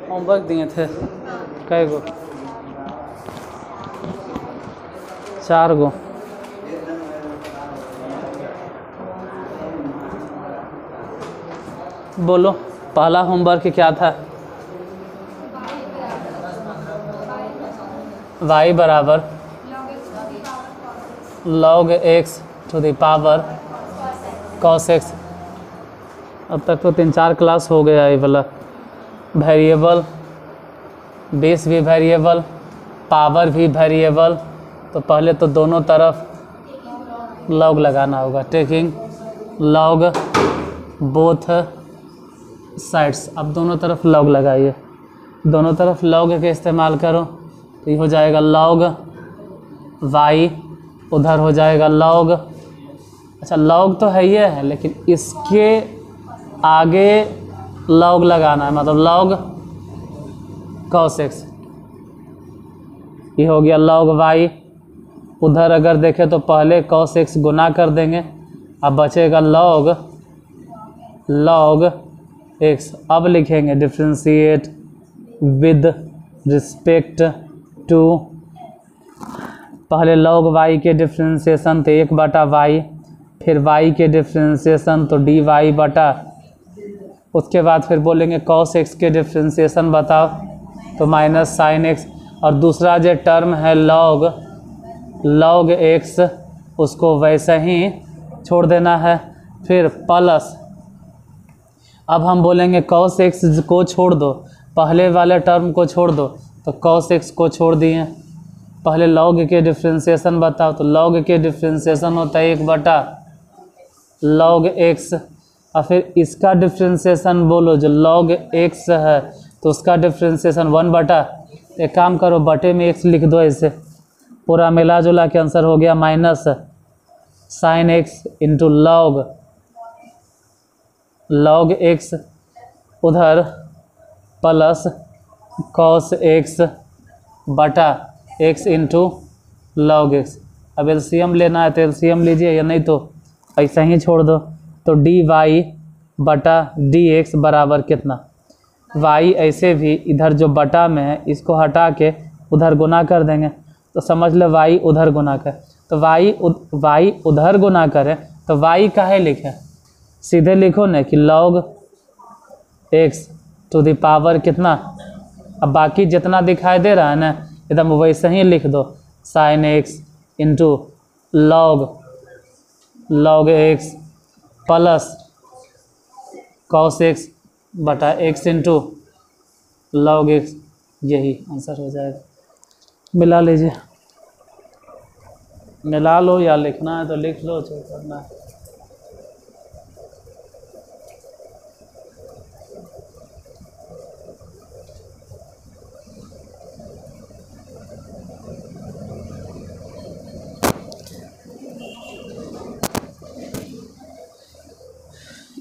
Homework दिए थे कै गो? 4 गो। बोलो पहला होमवर्क क्या था? y बराबर log x to the power cos x। अब तक तो 3-4 क्लास हो गया ये वाला। वेरिएबल, बेस भी वेरिएबल, पावर भी वेरिएबल, तो पहले तो दोनों तरफ लॉग लगाना होगा। Taking log both sides. अब दोनों तरफ लॉग लगाइए, दोनों तरफ लॉग के इस्तेमाल करो तो ये हो जाएगा लॉग y, उधर हो जाएगा लॉग। अच्छा लॉग तो है ये है, लेकिन इसके आगे लॉग लगाना है, मतलब लॉग cos x। ये हो गया लॉग y। उधर अगर देखें तो पहले cos x गुना कर देंगे, अब बचेगा लॉग x। अब लिखेंगे डिफ्रेंशिएट विद रिस्पेक्ट टू, पहले लॉग y के डिफ्रेंशिएशन तो 1/y, फिर y के डिफ्रेंशिएशन तो dy बटा, उसके बाद फिर बोलेंगे cos x के डिफ्रेंशिएशन बताओ तो माइनस साइन x, और दूसरा जो टर्म है लॉग x उसको वैसे ही छोड़ देना है। फिर प्लस, अब हम बोलेंगे cos x को छोड़ दो, पहले वाले टर्म को छोड़ दो, तो cos x को छोड़ दिए। पहले log के डिफ्रेंशिएशन बताओ, तो log के डिफ्रेंशिएशन होता है 1/log x। और फिर इसका डिफ्रेंशिएशन बोलो, जो log x है तो उसका डिफ्रेंशिएशन 1/, एक काम करो बटे में x लिख दो, ऐसे पूरा मिला जुला के आंसर हो गया minus sine x into log x, उधर प्लस cos x बटा x इंटू लॉग x। अब एलसीएम लेना है तो एलसीएम लीजिए, या नहीं तो ऐसा ही छोड़ दो। तो dy बटा dx बराबर कितना? y ऐसे भी इधर जो बटा में है इसको हटा के उधर गुना कर देंगे, तो समझ लो y उधर गुना कर, तो y उधर गुना करें तो y काहे लिखे? सीधे लिखो ना कि log x to the power कितना। अब बाकी जितना दिखाई दे रहा है ना एकदम वैसे ही लिख दो, sine x into log x plus cos x बटा x इंटू लॉग x। यही आंसर हो जाएगा। मिला लीजिए, मिला लो, या लिखना है तो लिख लो, जो करना है।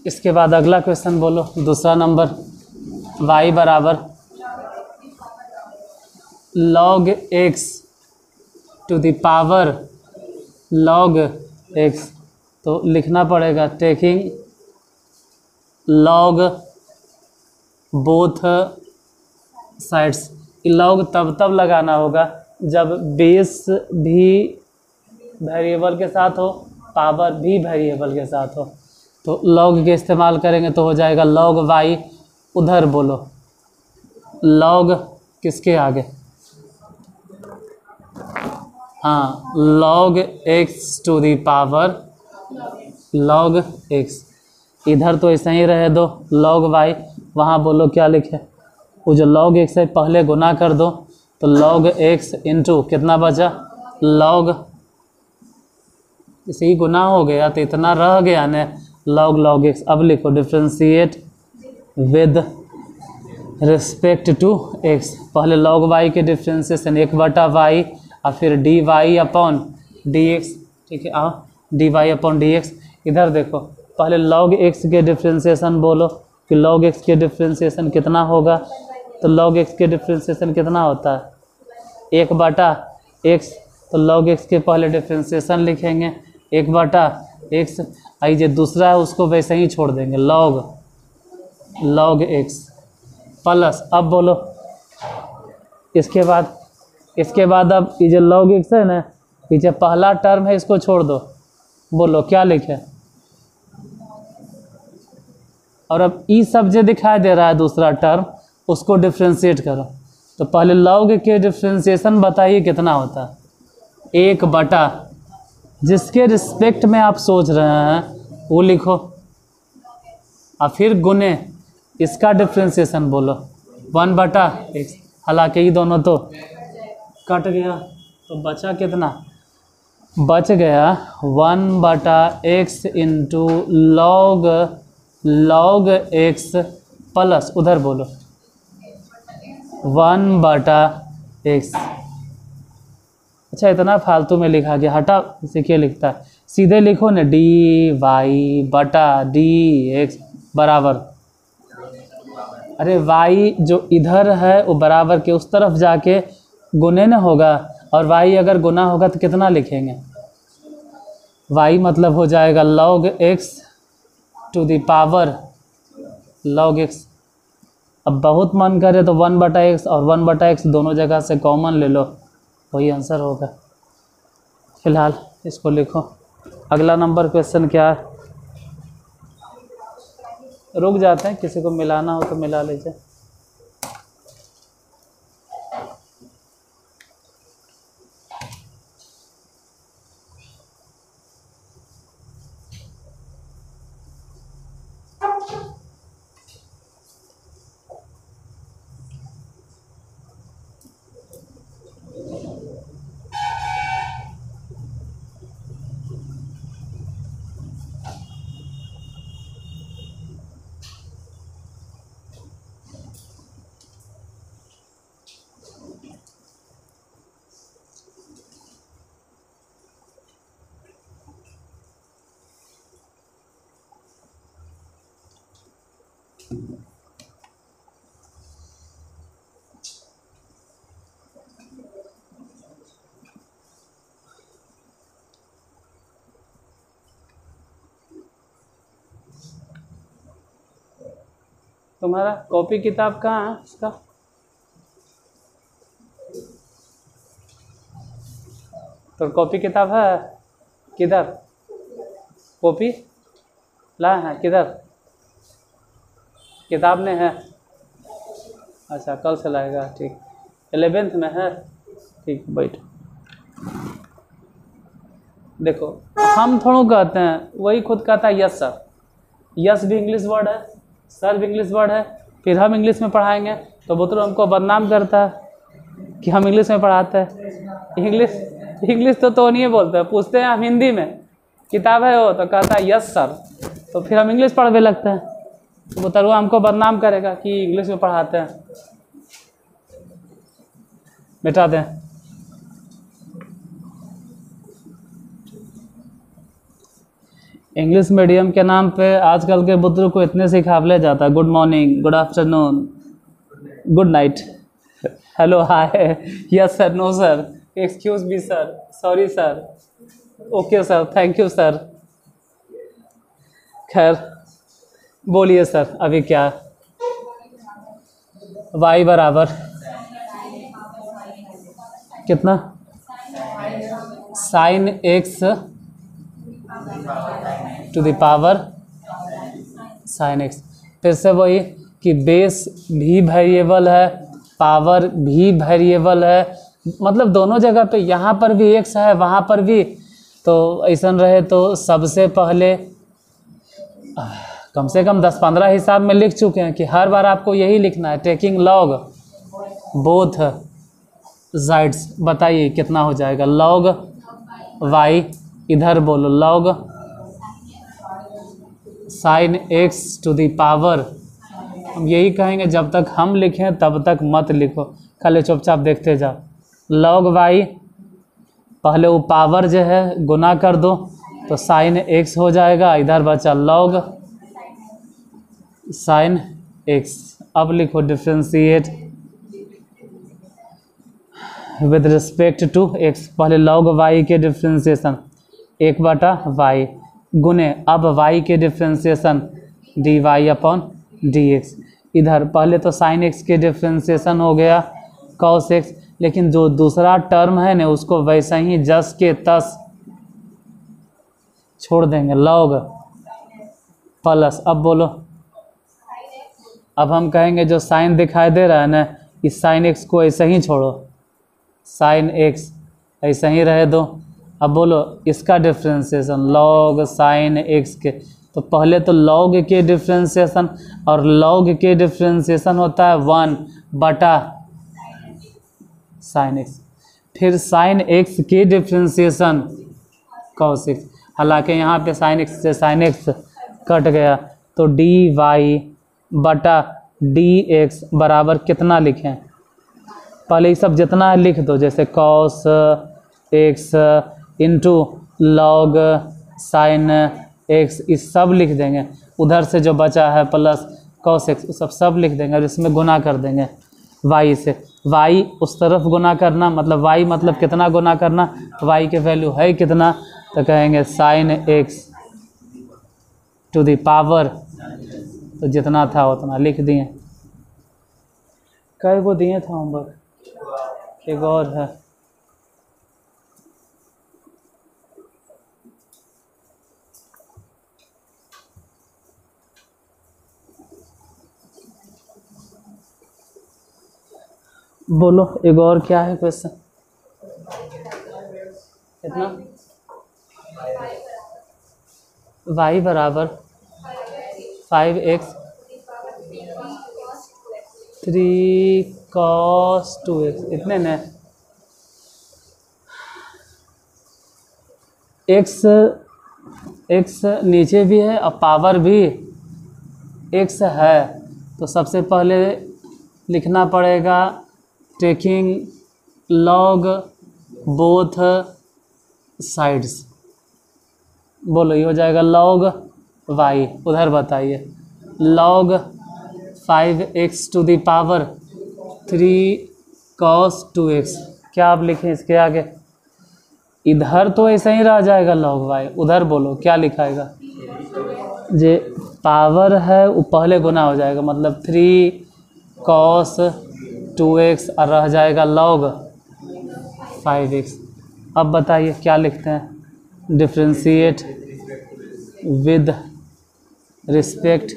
इसके बाद अगला क्वेश्चन बोलो, दूसरा नंबर। y बराबर log x to the power log x, तो लिखना पड़ेगा taking log both sides. log तब लगाना होगा जब बेस भी वेरिएबल के साथ हो, पावर भी वेरिएबल के साथ हो, तो log के इस्तेमाल करेंगे तो हो जाएगा log y। उधर बोलो log किसके आगे? हाँ, log x to the power log x। इधर तो ऐसा ही रहे दो log y, वहाँ बोलो क्या लिखे? वो जो log x है पहले गुना कर दो, तो log x इंटू कितना बचा? log, इसे ही गुना हो गया तो इतना रह गया न log x। अब लिखो differentiate with respect to x। पहले log y के डिफ्रेंशिएशन 1/y और फिर dy अपॉन dx। ठीक है, आओ dy अपॉन dx। इधर देखो पहले log x के डिफ्रेंशिएशन बोलो कि log x के डिफ्रेंशिएशन कितना होगा, तो log x के डिफ्रेंशिएशन कितना होता है? 1 बटा x, तो log x के पहले डिफ्रेंसिएशन लिखेंगे 1 बटा x। आई जो दूसरा है उसको वैसे ही छोड़ देंगे, log x प्लस, अब बोलो इसके बाद अब ये जो log x है ना, ये जो पहला टर्म है इसको छोड़ दो, बोलो क्या लिखे। और अब ई सब जो दिखाई दे रहा है दूसरा टर्म, उसको डिफ्रेंशिएट करो। तो पहले log के डिफ्रेंशिएशन बताइए कितना होता है, 1 बटा जिसके रिस्पेक्ट में आप सोच रहे हैं वो लिखो, और फिर गुने इसका डिफ्रेंशिएशन बोलो 1 बटा x। हालांकि ये दोनों तो कट गया, तो बचा कितना, बच गया 1 बटा x इंटू log x प्लस, उधर बोलो 1 बटा x। अच्छा इतना फालतू में लिखा गया, हटा, इसे क्या लिखता है, सीधे लिखो ना dy बटा dx बराबर, अरे y जो इधर है वो बराबर के उस तरफ जाके गुने न होगा, और y अगर गुना होगा तो कितना लिखेंगे, y मतलब हो जाएगा log x to the power log x। अब बहुत मन करे तो 1 बटा x और 1 बटा x दोनों जगह से कॉमन ले लो, वही आंसर होगा। फिलहाल इसको लिखो। अगला नंबर क्वेश्चन क्या है, रुक जाते हैं, किसी को मिलाना हो तो मिला लीजिए। तुम्हारा कॉपी किताब कहाँ है उसका, तो कॉपी किताब है किधर, कॉपी ला है किधर, किताब में है, अच्छा कल से लाएगा, ठीक 11th में है, ठीक बैठ। देखो हम थोड़ा कहते हैं, वही खुद कहता है यस सर, यस भी इंग्लिश वर्ड है, सर भी इंग्लिश वर्ड है, फिर हम इंग्लिश में पढ़ाएंगे तो वो तो हमको बदनाम करता है कि हम इंग्लिश में पढ़ाते हैं। इंग्लिश तो नहीं बोलते हैं, पूछते हैं हम हिंदी में, किताब है वो तो कहता है यस सर, तो फिर हम इंग्लिश पढ़ने लगते हैं, तो वो तरुआ हमको बदनाम करेगा कि इंग्लिश में पढ़ाते हैं। मिटा दें। इंग्लिश मीडियम के नाम पे आजकल के बुजुर्ग को इतने सिखावले जाता है, good morning, good afternoon, good night, hello hi, yes sir, no sir, excuse me sir, sorry sir, okay sir, thank you sir. खैर बोलिए सर, अभी क्या, y बराबर कितना, sine x to the power sine x. फिर से वही कि बेस भी वेरिएबल है, पावर भी वेरिएबल है, मतलब दोनों जगह पे, यहाँ पर भी एक्स है वहाँ पर भी, तो ऐसा रहे तो सबसे पहले कम से कम 10-15 हिसाब में लिख चुके हैं कि हर बार आपको यही लिखना है, टेकिंग लॉग बोथ साइड्स। बताइए कितना हो जाएगा, लॉग वाई, इधर बोलो log sine x to the power. हम यही कहेंगे, जब तक हम लिखें तब तक मत लिखो, खाली चुपचाप देखते जाओ। लॉग वाई, पहले वो पावर जो है गुना कर दो तो साइन एक्स हो जाएगा, इधर बचा लॉग साइन एक्स। अब लिखो differentiate, with respect to x, पहले log y के डिफ्रेंसिएशन 1/y गुने अब y के डिफ्रेंसिएशन dy अपॉन dx। इधर पहले तो sin x के डिफ्रेंसिएशन हो गया cos x, लेकिन जो दूसरा टर्म है ना उसको वैसा ही जस के तस छोड़ देंगे log प्लस। अब बोलो, अब हम कहेंगे जो साइन दिखाई दे रहा है ना इस साइन एक्स को ऐसा ही छोड़ो, साइन एक्स ऐसा ही रहे दो। अब बोलो इसका डिफ्रेंसिएशन log साइन एक्स के, तो पहले तो log के डिफ्रेंसिएशन और log के डिफ्रेंसिएशन होता है 1/sin एक्स, फिर साइन एक्स के डिफ्रेंसिएशन cos एक्स। हालांकि यहाँ पे साइन एक्स से साइन एक्स कट गया तो dy/dx बराबर कितना लिखें, पहले ये सब जितना है लिख दो, जैसे cos x इंटू log साइन x इस सब लिख देंगे, उधर से जो बचा है प्लस cos x सब लिख देंगे और इसमें गुना कर देंगे y से। y उस तरफ गुना करना, मतलब y मतलब कितना गुना करना, y के वैल्यू है कितना, तो कहेंगे sine x to the power, तो जितना था उतना लिख दिए। कई को दिए था होमवर्क, एक और है बोलो, एक और क्या है क्वेश्चन, कितना y बराबर 5x 3 cos 2x इतने न, x नीचे भी है और पावर भी x है, तो सबसे पहले लिखना पड़ेगा टेकिंग log बोथ साइड्स। बोलो ये हो जाएगा log y, उधर बताइए log 5x to the power 3 cos 2x, क्या आप लिखें इसके आगे, इधर तो ऐसा ही रह जाएगा log y, उधर बोलो क्या लिखाएगा, जे पावर है वो पहले गुना हो जाएगा, मतलब 3 cos 2x और रह जाएगा log 5x। अब बताइए क्या लिखते हैं, differentiate with respect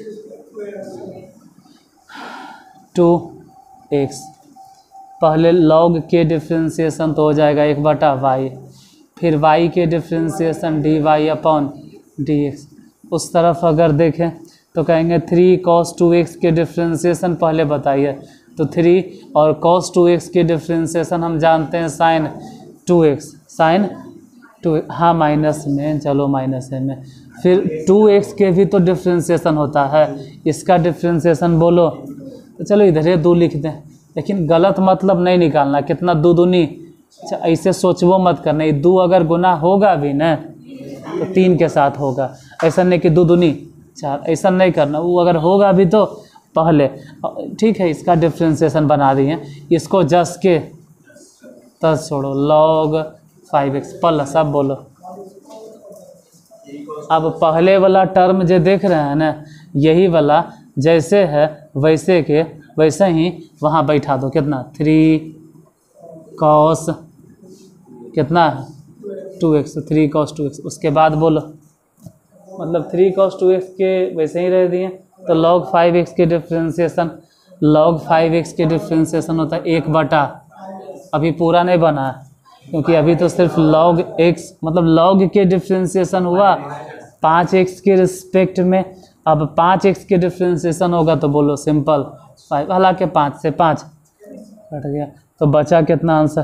to x, पहले log के डिफ्रेंशिएशन तो हो जाएगा 1/y, फिर y के डिफ्रेंशिएशन dy अपॉन dx। उस तरफ अगर देखें तो कहेंगे 3 cos 2x के डिफ्रेंशिएशन पहले बताइए, तो 3 और cos 2x के डिफ्रेंशिएशन हम जानते हैं sin 2x, sin 2, हाँ माइनस में, चलो माइनस में, फिर 2x के भी तो डिफ्रेंशिएशन होता है, इसका डिफ्रेंशिएशन बोलो, तो चलो इधर ये 2 लिख दें, लेकिन गलत मतलब नहीं निकालना, कितना 2 दूनी, ऐसे सोचवो मत करना, ये 2 अगर गुना होगा भी ना तो 3 के साथ होगा, ऐसा नहीं कि 2 दूनी 4, ऐसा नहीं करना, वो अगर होगा भी तो पहले, ठीक है इसका डिफ्रेंशिएशन बना दिए, इसको जस के तस छोड़ो log 5x प्लस। अब बोलो, अब पहले वाला टर्म जो देख रहे हैं ना, यही वाला जैसे है वैसे के वैसे ही वहाँ बैठा दो, कितना 3 cos कितना 2x, 3 cos 2x, उसके बाद बोलो, मतलब 3 cos 2x के वैसे ही रह दिए, तो log 5x के डिफ्रेंशिएशन, log 5x के डिफ्रेंशिएशन होता है 1/, अभी पूरा नहीं बना है क्योंकि अभी तो सिर्फ log x, मतलब log के डिफ्रेंशिएशन हुआ 5x के रिस्पेक्ट में, अब 5x के डिफ्रेंशिएशन होगा तो बोलो सिंपल 5, हालांकि 5 से 5 कट गया, तो बचा कितना आंसर,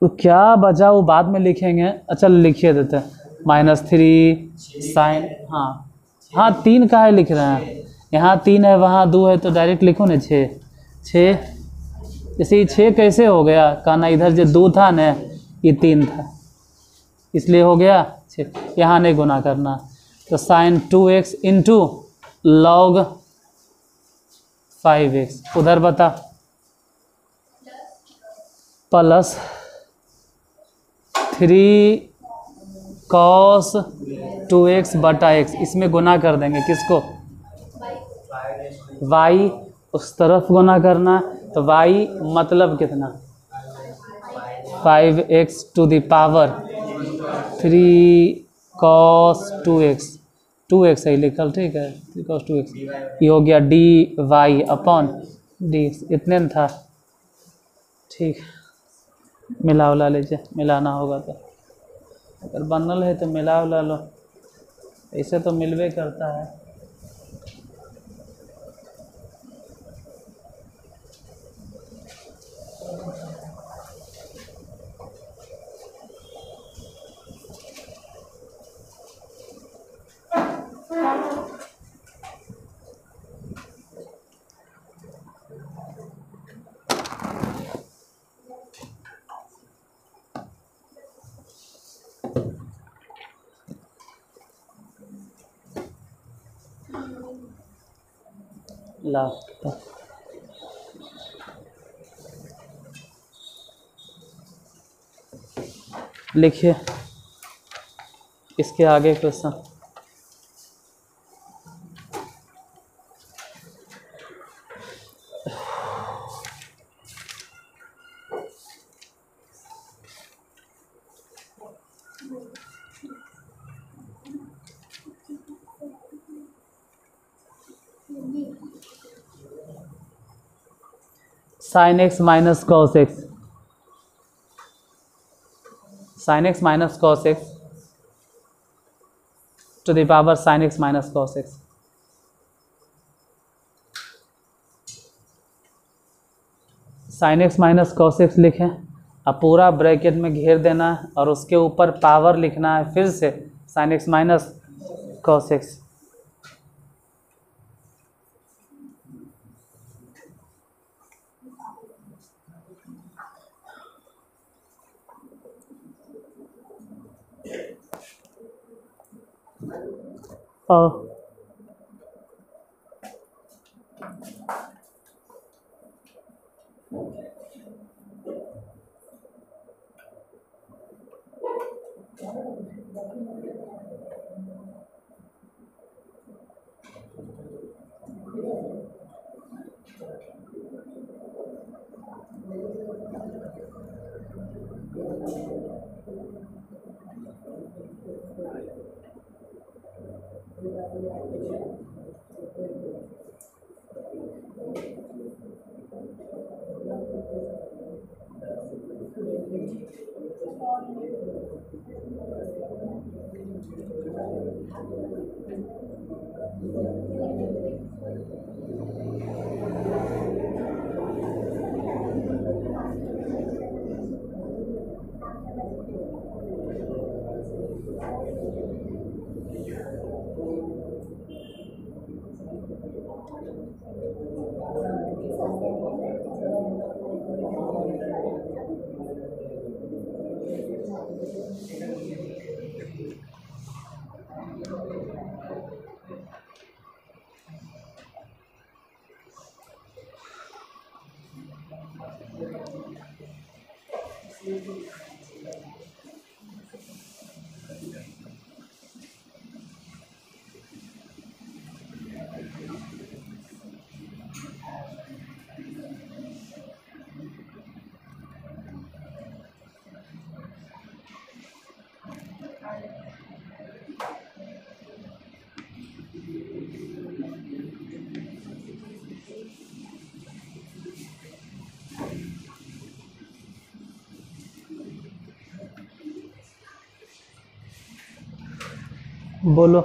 तो क्या बचा वो बाद में लिखेंगे, अच्छा लिखिए देते हैं -3 साइन, हाँ 3 का है लिख रहे हैं, यहाँ 3 है वहाँ 2 है, तो डायरेक्ट लिखो ना 6, जैसे 6 कैसे हो गया, कहना इधर जो 2 था ना ये 3 था इसलिए हो गया 6, यहाँ नहीं गुना करना, तो sign 2x into log 5x, उधर बता प्लस 3 cos 2x बटा x, इसमें गुना कर देंगे किसको, y उस तरफ गुना करना, तो y मतलब कितना 5x to the power 3 cos 2x, 2x सही लिखल, ठीक है 3 cos 2x, ये हो गया dy अपॉन dx, इतने में था। ठीक, मिला उला लीजिए, मिलाना होगा तो, अगर बनल है तो मिला उला लो, ऐसे तो मिलवे करता है। ला लिखिए इसके आगे question. sin x minus cos x, sin x minus cos x to the power sin x minus cos x, sin x minus cos x लिखें, अब पूरा ब्रैकेट में घेर देना है और उसके ऊपर पावर लिखना है फिर से sin x minus cos x। और बोलो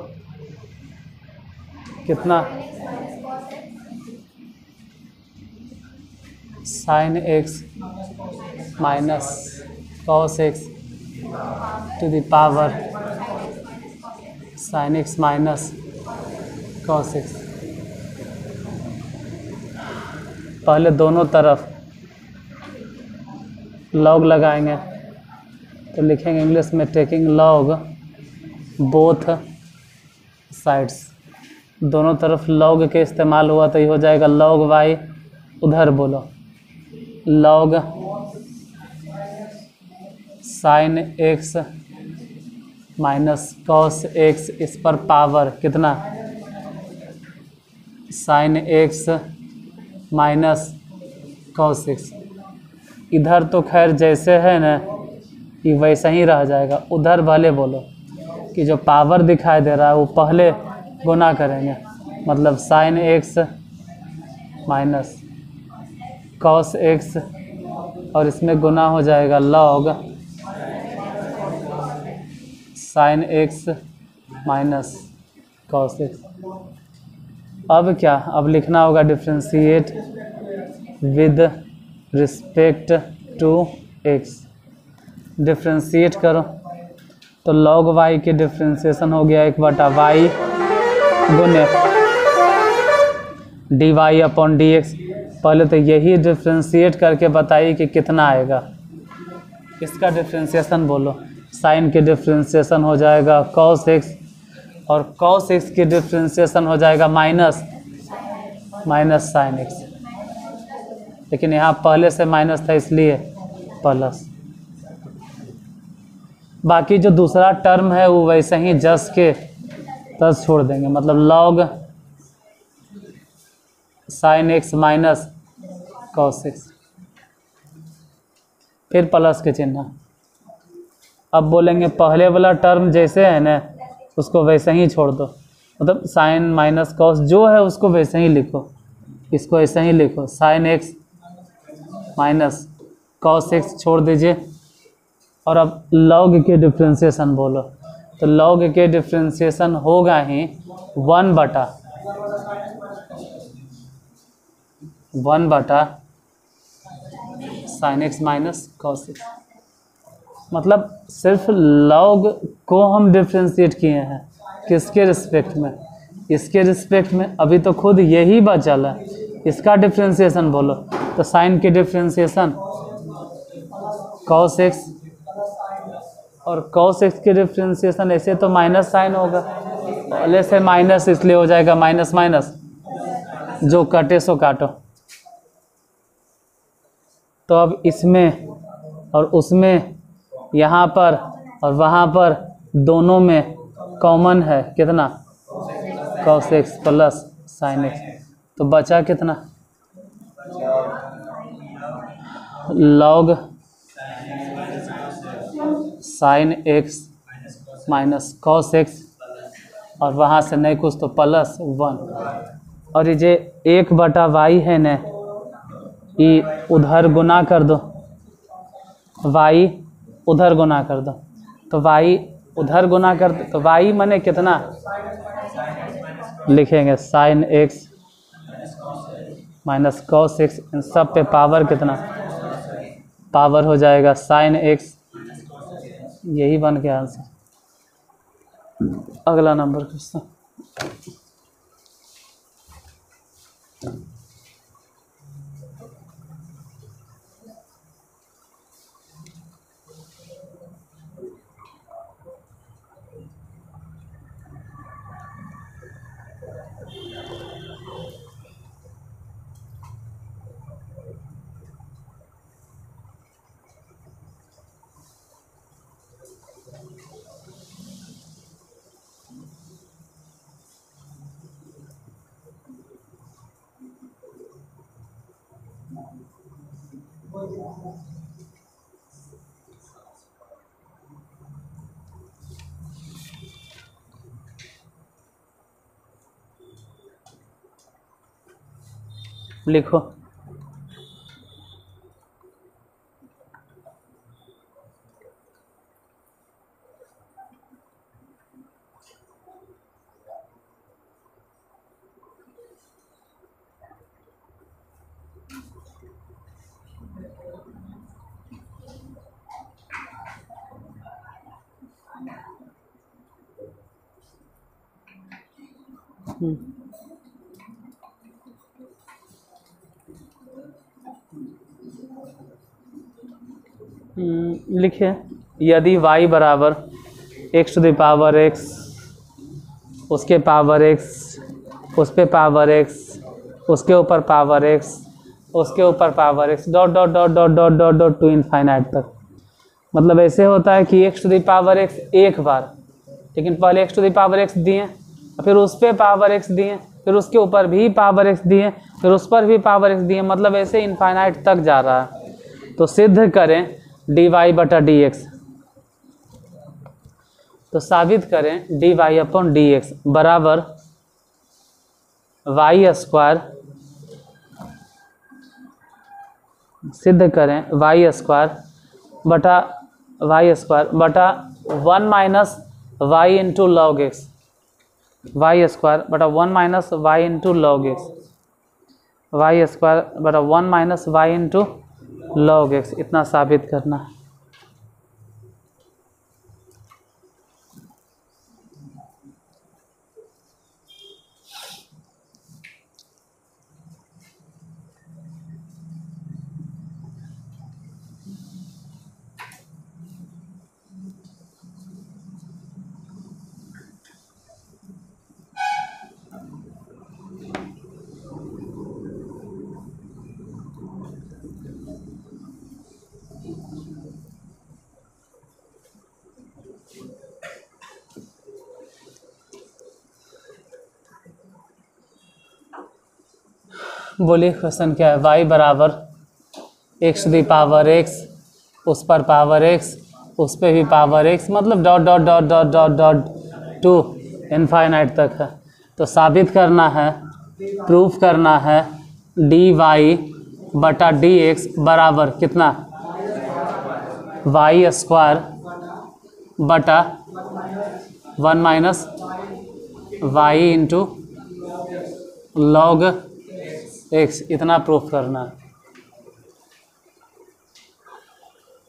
कितना, sin x minus cos x to the power sin x minus cos x। पहले दोनों तरफ लॉग लगाएंगे तो लिखेंगे इंग्लिश में टेकिंग लॉग बोथ साइड्स, दोनों तरफ लॉग के इस्तेमाल हुआ तो ये हो जाएगा log y, उधर बोलो log sign x minus cos x इस पर पावर कितना, sine x minus cos x. इधर तो खैर जैसे है ना ये वैसा ही रह जाएगा, उधर भले बोलो कि जो पावर दिखाई दे रहा है वो पहले गुना करेंगे, मतलब sine x minus cos x और इसमें गुना हो जाएगा log sine x minus cos x. अब क्या, अब लिखना होगा differentiate with respect to x. डिफ्रेंशिएट करो तो लॉग वाई के डिफ्रेंशिएशन हो गया 1/y गुने d y upon d x. पहले तो यही डिफ्रेंशिएट करके बताइए कि कितना आएगा, इसका डिफ्रेंशिएशन बोलो। साइन के डिफ्रेंशिएशन हो जाएगा कॉस एक्स और कॉस एक्स की डिफ्रेंशिएशन हो जाएगा माइनस साइन एक्स, लेकिन यहाँ पहले से माइनस था इसलिए प्लस। बाकी जो दूसरा टर्म है वो वैसे ही जस के तस छोड़ देंगे, मतलब log sine x minus cos x फिर प्लस के चिन्ह। अब बोलेंगे पहले वाला टर्म जैसे है ना उसको वैसे ही छोड़ दो, मतलब साइन माइनस कॉस जो है उसको वैसे ही लिखो, इसको ऐसे ही लिखो sign x minus cos x छोड़ दीजिए। और अब लॉग के डिफ्रेंशिएशन बोलो, तो लॉग के डिफ्रेंशिएशन होगा ही 1/1 sign x minus cos x. मतलब सिर्फ लॉग को हम डिफ्रेंशिएट किए हैं, किसके रिस्पेक्ट में, इसके रिस्पेक्ट में। अभी तो खुद यही बचल है, इसका डिफ्रेंशिएशन बोलो तो साइन के डिफ्रेंशिएशन कॉस एक्स और कॉस एक्स के डिफ्रेंशिएशन ऐसे तो माइनस साइन होगा, पहले से माइनस इसलिए हो जाएगा माइनस माइनस, जो कटे सो काटो। तो अब इसमें और उसमें, यहाँ पर और वहाँ पर दोनों में कॉमन है कितना, cos x plus sine x, तो बचा कितना log sine x minus cos x और वहाँ से नहीं कुछ तो +1। और ये 1/y है न, ये उधर गुना कर दो, y उधर गुना कर दो, तो y उधर गुना कर दो तो y माने कितना लिखेंगे sine x minus cos x, इन सब पे पावर कितना, पावर हो जाएगा साइन एक्स। यही बन गया आंसर। अगला नंबर क्वेश्चन। लिखो लिखिए, यदि y बराबर x to the power x, उसके पावर x, उस पे पावर x, उसके ऊपर पावर x, उसके ऊपर power x, dot dot dot dot dot dot dot to infinite तक, मतलब ऐसे होता है कि x to the power x एक बार, लेकिन पहले x to the power x दिए, फिर उस पर पावर x दिए, फिर उसके ऊपर भी पावर x दिए, फिर उस पर भी पावर x दिए, मतलब ऐसे इनफाइनाइट तक जा रहा है। तो सिद्ध करें dy बटा dx, तो साबित करें dy अपॉन dx बराबर वाई स्क्वायर, सिद्ध करें वाई स्क्वायर बटा 1 minus y into log x, y square बटा 1 minus y into log x, y square बटा 1 minus y into log x, इतना साबित करना है। बोलिए क्वेश्चन क्या है। y बराबर x to the power x, उस पर पावर x, उस पर भी पावर x, मतलब dot dot dot dot dot dot to infinite तक है। तो साबित करना है, प्रूफ करना है dy बटा dx बराबर कितना, वाई स्क्वायर बटा 1 minus y into log x, इतना प्रूफ करना है।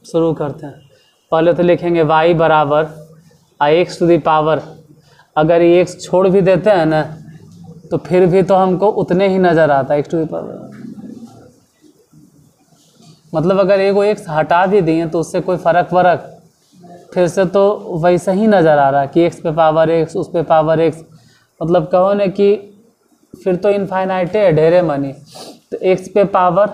शुरू करते हैं। पहले तो लिखेंगे y बराबर x टू दी पावर, अगर ये x छोड़ भी देते हैं ना तो फिर भी तो हमको उतने ही नज़र आता है x टू दी पावर, मतलब अगर एगो x हटा भी दिए तो उससे कोई फ़र्क फिर से तो वैसे ही नज़र आ रहा है कि x पे पावर x, उस पे पावर x, मतलब कहो ना कि फिर तो इनफाइनाइट है ढेरे मनी, तो x पे पावर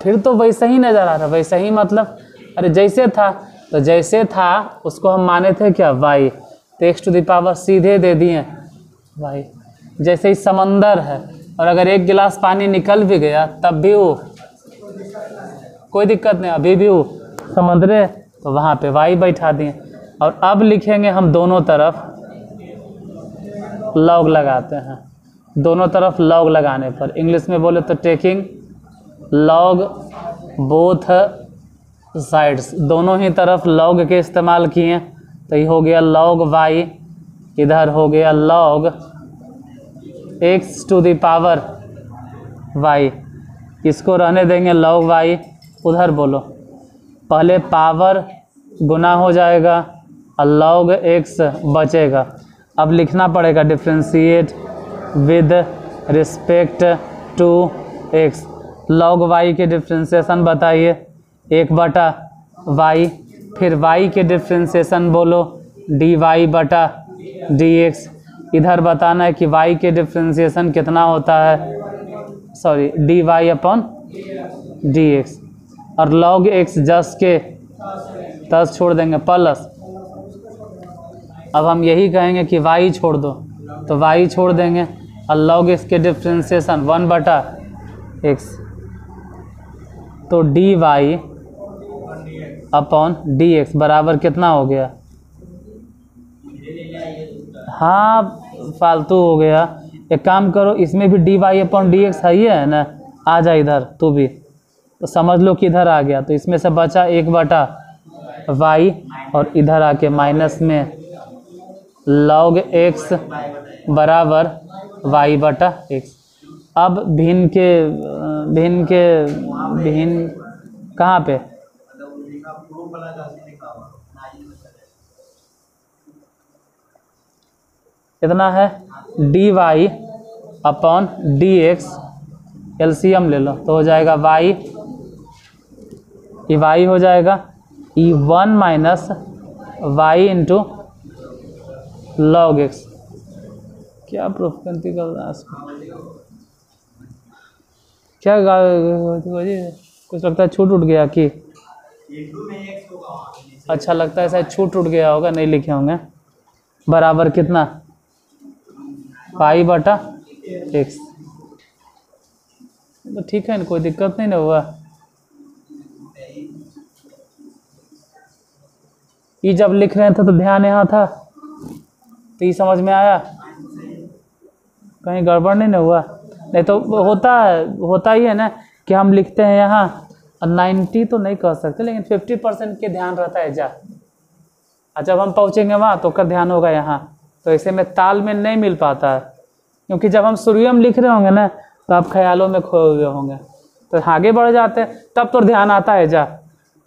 फिर तो वैसे ही नज़र आ रहा, वैसे ही मतलब अरे जैसे था, तो जैसे था उसको हम माने थे क्या y, तो x टू दी पावर सीधे दे दिए y। जैसे ही समंदर है और अगर एक गिलास पानी निकल भी गया तब भी वो कोई दिक्कत नहीं, अभी भी वो समंदर, तो वहाँ पे y बैठा दिए। और अब लिखेंगे हम दोनों तरफ लॉग लगाते हैं, दोनों तरफ लॉग लगाने पर इंग्लिश में बोले तो टेकिंग लॉग बोथ साइड्स, दोनों ही तरफ लॉग के इस्तेमाल किए, तो ये हो गया लॉग y, इधर हो गया log x to the power y, इसको रहने देंगे लॉग y, उधर बोलो पहले पावर गुना हो जाएगा और लॉग x बचेगा। अब लिखना पड़ेगा differentiate with respect to x, log y के डिफ्रेंशिएशन बताइए 1 बटा y, फिर y के डिफ्रेंशिएशन बोलो dy बटा dx, इधर बताना है कि y के डिफ्रेंशिएशन कितना होता है, सॉरी dy अपॉन dx, और log x जस के तस छोड़ देंगे प्लस। अब हम यही कहेंगे कि y छोड़ दो, तो y छोड़ देंगे और log x के डिफ्रेंशिएशन 1 बटा x, तो dy अपॉन dx बराबर कितना हो गया, हाँ फालतू हो गया, एक काम करो इसमें भी dy अपॉन dx है ना, आ जा इधर तू भी, तो समझ लो कि इधर आ गया, तो इसमें से बचा 1 बटा y और इधर आके माइनस में log x बराबर y बटा x। अब भिन्न कहाँ पे, कितना है dy अपॉन dx, एलसीएम ले लो तो हो जाएगा y, ये y हो जाएगा ये 1 minus y into log x. क्या प्रूफ करती कर रहा है इसको, क्या कुछ लगता है छूट उठ गया कि अच्छा लगता है, शायद छूट टूट गया होगा, नहीं लिखे होंगे। बराबर कितना, पाई बटा एक्स। तो ठीक है, कोई दिक्कत नहीं ना हुआ। ये जब लिख रहे थे तो ध्यान यहाँ था, तो ये समझ में आया, कहीं गड़बड़ नहीं ना हुआ। नहीं तो होता ही है ना कि हम लिखते हैं यहाँ 90 तो नहीं कह सकते, लेकिन 50% के ध्यान रहता है जा। जब हम पहुँचेंगे वहाँ तो का ध्यान होगा यहाँ, तो ऐसे में ताल में नहीं मिल पाता है, क्योंकि जब हम शुरू में लिख रहे होंगे ना तो आप ख्यालों में खोए हुए होंगे, तो आगे बढ़ जाते हैं तब तो ध्यान आता है जा,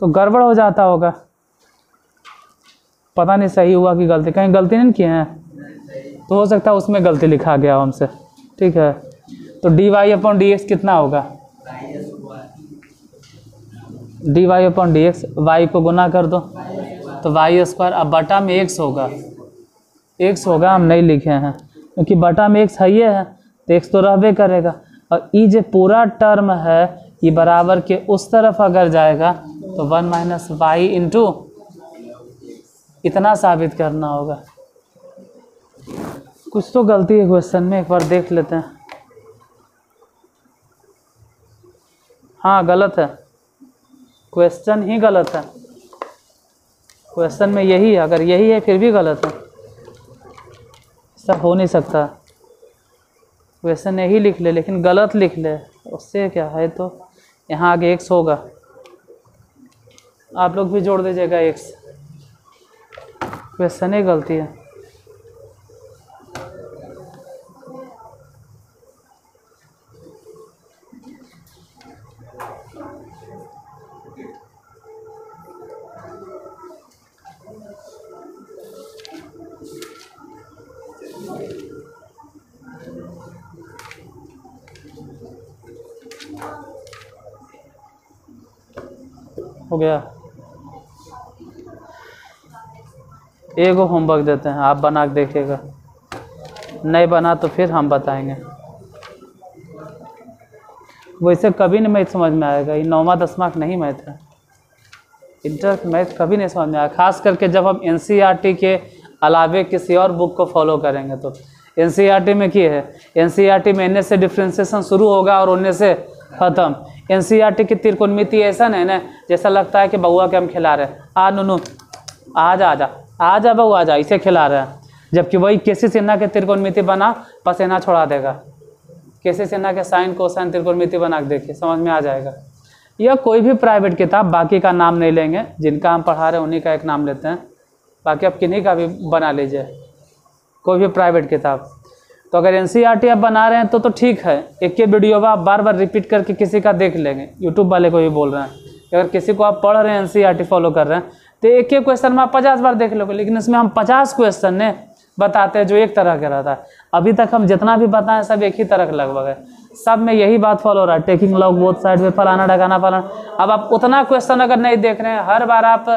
तो गड़बड़ हो जाता होगा। पता नहीं सही हुआ कि गलती, कहीं गलती नहीं किए हैं, तो हो सकता है उसमें गलती लिखा गया हो हमसे। ठीक है, तो dy/dx कितना होगा, dy/dx, y को गुना कर दो तो y², अब बटा में x होगा, x होगा, हम नहीं लिखे हैं क्योंकि बटा में x है ही है, तो x तो रहबे करेगा। और ये जो पूरा टर्म है ये बराबर के उस तरफ अगर जाएगा तो 1 - y इंटू इतना साबित करना होगा। कुछ तो गलती है क्वेश्चन में, एक बार देख लेते हैं। हाँ गलत है, क्वेश्चन ही गलत है, क्वेश्चन में यही है, अगर यही है फिर भी गलत है, ऐसा हो नहीं सकता। क्वेश्चन यही लिख ले लेकिन गलत लिख ले, उससे क्या है, तो यहाँ आगे x होगा, आप लोग भी जोड़ दीजिएगा x, क्वेश्चन ही गलती है। हो गया, एगो होमवर्क देते हैं, आप बना के देखिएगा, नहीं बना तो फिर हम बताएंगे। वैसे कभी नहीं मैथ समझ में आएगा, ये 9वां 10वां नहीं मैथ है, इंटर मैथ कभी नहीं समझ में आएगा, खास करके जब हम एनसीईआरटी के अलावे किसी और बुक को फॉलो करेंगे। तो एनसीईआरटी में क्या है, एनसीईआरटी में एन से डिफ्रेंसिएशन शुरू होगा और उन से ख़त्म। एनसीईआरटी की त्रिकोणमिति ऐसा है ना, जैसा लगता है कि बउआ के हम खिला रहे हैं, आ नुनू आ जा बउआ आ जा, इसे खिला रहे हैं, जबकि वही केसी सिन्हा के त्रिकोणमिति बना पसीना छोड़ा देगा। केसी सिन्हा के साइन कोसाइन त्रिकोणमिति बना के देखिए, समझ में आ जाएगा। या कोई भी प्राइवेट किताब, बाकी का नाम नहीं लेंगे, जिनका हम पढ़ा रहे हैं उन्हीं का एक नाम लेते हैं, बाकी आप किन्हीं का भी बना लीजिए, कोई भी प्राइवेट किताब। तो अगर एनसीईआरटी आप बना रहे हैं तो ठीक है, एक ही वीडियो में आप बार बार रिपीट करके किसी का देख लेंगे, यूट्यूब वाले को भी बोल रहे हैं। अगर किसी को आप पढ़ रहे हैं एनसीईआरटी फॉलो कर रहे हैं तो एक ही क्वेश्चन में आप 50 बार देख लोगे, लेकिन इसमें हम 50 क्वेश्चन ने बताते हैं जो एक तरह का रहता है। अभी तक हम जितना भी बताएं सब एक ही तरह का लगभग है, सब में यही बात फॉलो हो रहा है, टेकिंग लॉग बोथ साइड में फलाना ढकाना फलाना। अब आप उतना क्वेश्चन अगर नहीं देख रहे हैं, हर बार आप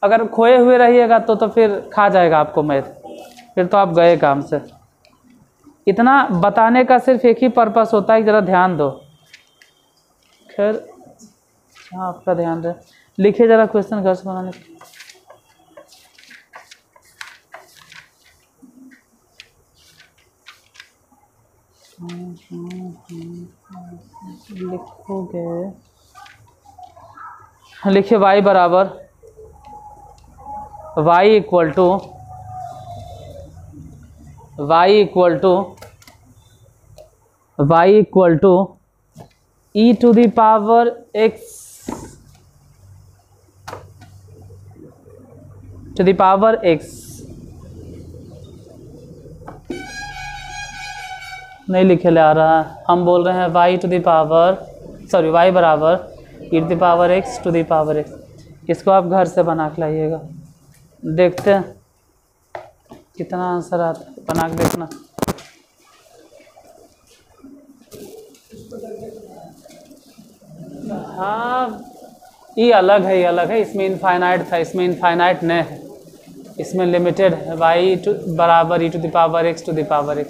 अगर खोए हुए रहिएगा तो फिर खा जाएगा आपको मैथ, फिर तो आप गए काम से। इतना बताने का सिर्फ एक ही पर्पस होता है, ज़रा ध्यान दो। खैर हाँ आपका ध्यान रहे, लिखिए ज़रा क्वेश्चन घर से बनाने के। लिखोगे, लिखिए y बराबर y equal to e to the power x to the power x। नहीं लिखे ले आ रहा है, हम बोल रहे हैं y to the power y बराबर e to the power x to the power x। इसको आप घर से बना के लाइएगा, देखते हैं कितना आंसर आता है, बना के देखना। हाँ ये अलग है, ये अलग है, इसमें इनफाइनाइट था, इसमें इनफाइनाइट नहीं है, इसमें लिमिटेड है। y बराबर e to the power x to the power x।